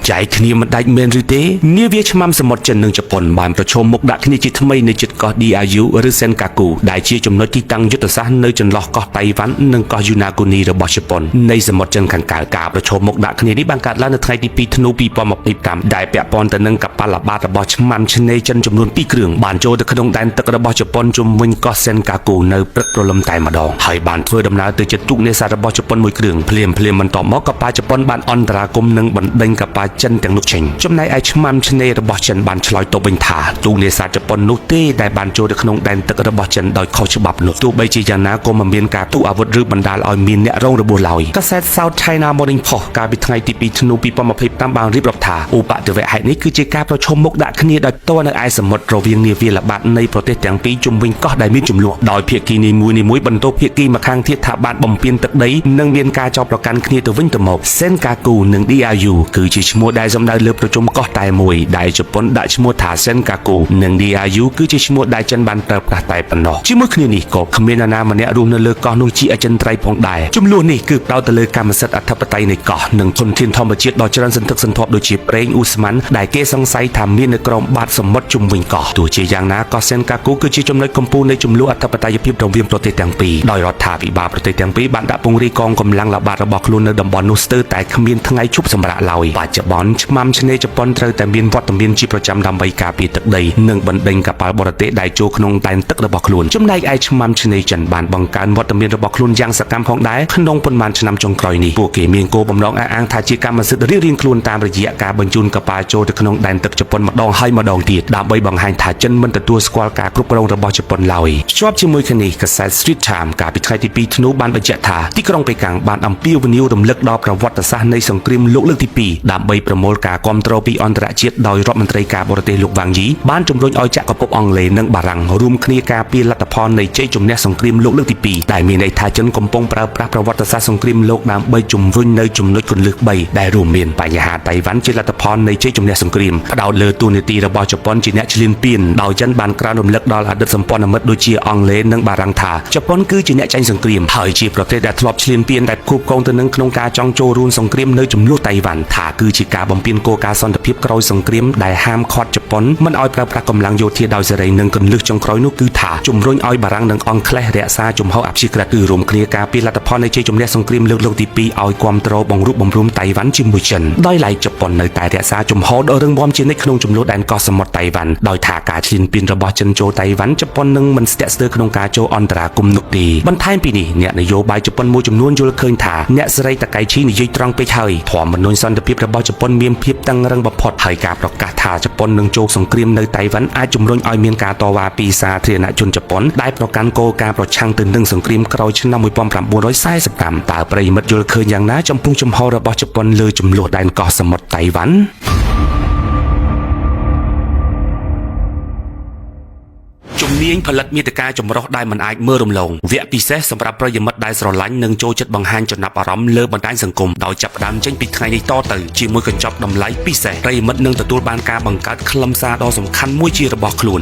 ใจគ្នាមិនដាច់មែនឬទេនាវាឆ្មាំសមុទ្រចិននិងជប៉ុនបានប្រឈមមុខដាក់គ្នាជាថ្មីនៅជិតកោះ Diaoyu ឬ Senkaku ដែលជាចំណុចទីតាំងយុទ្ធសាស្ត្រនៅចន្លោះកោះតៃវ៉ាន់និងកោះ Yonaguni របស់ជប៉ុននៃសមុទ្រចិនខាងកើតការប្រឈមមុខដាក់គ្នានេះបានកើតឡើងនៅថ្ងៃទី2ធ្នូ2025ដែលពាក់ព័ន្ធទៅនឹងកប៉ាល់អាបាតរបស់ឆ្មាំឆ្នេរចិនចំនួន2គ្រឿងបានចូលទៅក្នុងដែនទឹករបស់ជប៉ុនជុំវិញកោះ Senkaku នៅព្រឹកព្រលឹមតែម្ដងហើយបានធ្វើដំណើរទៅជិតទូកនេសាទរបស់ជប៉ុនមួយគ្រឿងភ្លាមបន្ទាប់មកកប៉ាល់ជប៉ុនបានអន្តរាគមន៍និងបណ្ដេញកប៉ាល់ចិនទាំងនោះចេញចំណែកឯឆ្មាំឆ្នេររបស់ចិនបានឆ្លើយតបវិញថាទូកនេសាទជប៉ុននោះទេដែលបានចូលទៅក្នុងដែនទឹករបស់ចិនដោយខុសច្បាប់នោះទោះបីជាយ៉ាងណាក៏មិនមានការទូអាវុធឬបណ្ដាលឲ្យមានអ្នករងរបួសឡើយកាសែត South China Morning Post កាលពីថ្ងៃទី2ធ្នូ2025បានរៀបរាប់ថាឧបទ្ទវហេតុនេះគឺជាការប្រឈមមុខដាក់គ្នាដោយផ្ទាល់នៅឯសមុទ្ររវាងនាវាល្បាតនៃប្រទេសទាំងពីរជុំវិញកោះដែលមានចំនួនដោយភាគីនីមួយបន្ទោសភាគីម្ខាងទៀតថាបានបំពានទឹកដីនិងមានការចោទប្រកាន់គ្នាទៅវិញទៅមក Senkaku និង Diaoyu គឺជាឈ្មោះដែលសំដៅលើប្រជុំកោះតែមួយដែលជប៉ុនដាក់ឈ្មោះថា Senkaku និង Diaoyu គឺជាឈ្មោះដែលចិនបានប្រើប្រាស់តែប៉ុណ្ណោះជាមួយគ្នានេះក៏គ្មាននរណាម្នាក់រស់នៅលើកោះនោះជាអចិន្ត្រៃយ៍ផងដែរចំនួននេះគឺផ្ដោតទៅលើកម្មសិទ្ធិអធិបតេយ្យនៃកោះនិងធនធានធម្មជាតិដ៏ច្រើនសន្ធឹកសន្ធាប់ដូចជាប្រេងអ៊ូស្មန်ដែលគេសង្ស័យថាមាននៅក្រោមបាតសមុទ្រជុំវិញកោះទោះជាយ៉ាងណាកោះ Senkaku គឺជាចំណុចកំពូលនៃចំនួនអធិបតេយ្យភាពរវាងប្រទេសទាំងពីរដោយរដ្ឋាភិបាលប្រទេសទាំងពីរបានដាក់ពង្រាយកងកម្លាំងល្បាតរបស់ខ្លួននៅតំបន់នោះស្ទើរតែគ្មានថ្ងៃឈប់សម្រាកឡើយបច្ចុប្បន្នឆ្មាំឆ្នេរជប៉ុនត្រូវតែមានវត្តមានជាប្រចាំដើម្បីការពារទឹកដីនិងបណ្ដេញកប៉ាល់បរទេសដែលចូលក្នុងដែនទឹករបស់ខ្លួនចំណែកឯឆ្មាំឆ្នេរចិនបានបង្កើនវត្តមានរបស់ខ្លួនយ៉ាងសកម្មផងដែរក្នុងប៉ុន្មានឆ្នាំចុងក្រោយនេះពួកគេមានគោលបំណងអះអាងថាជាកម្មសិទ្ធិរៀងៗខ្លួនតាមរយៈការបញ្ជូនកប៉ាល់ចូលទៅក្នុងដែនទឹកជប៉ុនម្ដងហើយម្ដងទៀតដើម្បីបង្ហាញថាចិនមិនទទួលស្គាល់ការគ្រប់គ្រងរបស់ជប៉ុនឡើយភ្ជាប់ជាមួយគ្នានេះកាសែត Street Times កាលពីថ្ងៃទី2ធ្នូបានបញ្ជាក់ថាទីក្រុងប៉េកាំងបានអំពាវនាវរំលឹកដល់ប្រវត្តិសាស្ត្រនៃសង្គ្រាមលោកលើកទី2ដើម្បីប្រមូលការគាំទ្រពីអន្តរជាតិដោយរដ្ឋមន្ត្រីការបរទេសលោកវ៉ាងយីបានជំរុញឲ្យចក្រភពអង់គ្លេសនិងបារាំងរួមគ្នាការពារលទ្ធផលនៃជ័យជំនះសង្គ្រាមលោកលើកទី2ដែលមានន័យថាចិនកំពុងប្រើប្រាស់ប្រវត្តិសាស្ត្រសង្គ្រាមលោកដើម្បីជំរុញនៅចំណុចគន្លឹះ3ដែលរួមមានបញ្ហាតៃវ៉ាន់ជាលទ្ធផលនៃជ័យជំនះសង្គ្រាមផ្ដោតលើទូនាទីរបស់ជប៉ុនជាអ្នកឈ្លានពានដោយចិនបានក្រើនរំលឹកដល់អតីតសម្ព័ន្ធមិត្តដូចជាអង់គ្លេសនិងបារាំងថាជប៉ុនគឺជាអ្នកចាញ់សង្គ្រាមហើយជាប្រទេសដែលធ្លាប់ឈ្លានពានដែលគូបកងទៅនឹងក្នុងការចង់ចូលរួមសង្គ្រាមនៅចំនួនតៃវ៉ាន់ថាគឺជាការបំពានគោលការណ៍សន្តិភាពក្រោយសង្គ្រាមដែលហាមឃាត់ជប៉ុនមិនឲ្យប្រើប្រាស់កម្លាំងយោធាដោយសេរីនិងគន្លឹះចុងក្រោយនោះគឺថាជំរុញឲ្យបារាំងនិងអង់គ្លេសរក្សាជំហរអព្យាក្រឹតគឺរួមគ្នាការពារលទ្ធផលនៃជ័យជំនះសង្គ្រាមលើកទី2ឲ្យគាំទ្របង្រួបបង្រួមតៃវ៉ាន់ជាមួយចិនដោយឡែកជប៉ុននៅតែរក្សាជំហរដ៏រឹងមាំជានិច្ចក្នុងចំនួនដែនកោះសមុទ្រតៃវ៉ាន់ដោយថាការឈ្លានពានរបស់ចិនចូលតៃវ៉ាន់ជប៉ុននឹងមិនស្ទាក់ស្ទើរក្នុងការចូលអន្តរាគមន៍នោះទេបន្ថែមពីនេះអ្នកនយោបាយជប៉ុនមួយចំនួនយល់ឃើញថាអ្នកស្រីតាកៃឈីនិយាយត្រង់ពេកហើយធម្មមនុញ្ញសន្តិភាពរបស់ជប៉ុនមានភាពតឹងរ៉ឹងបំផុតហើយការប្រកាសថាជប៉ុននឹងចូលសង្គ្រាមនៅតៃវ៉ាន់អាចជំរុញឲ្យមានការតវ៉ាពីសាធារណជនជប៉ុនដែលប្រកាន់គោលការណ៍ប្រឆាំងទៅនឹងសង្គ្រាមក្រោយឆ្នាំ1945តើប្រិយមិត្តយល់ឃើញយ៉ាងណាចំពោះជំហររបស់ជប៉ុនលើចំនួនដែនកោះសមុទ្រតៃវ៉ាន់ជំនាញផលិតមាតិកាចម្រុះដែលមិនអាចមើលរំលងវគ្គពិសេសសម្រាប់ប្រិយមិត្តដែលស្រឡាញ់និងចូលចិត្តបង្ហាញចំណាប់អារម្មណ៍លើបណ្ដាញសង្គមដោយចាប់ផ្ដើមចេញពីថ្ងៃនេះតទៅជាមួយកញ្ចប់តម្លៃពិសេសប្រិយមិត្តនឹងទទួលបានការបង្កើតខ្លឹមសារដ៏សំខាន់មួយជារបស់ខ្លួន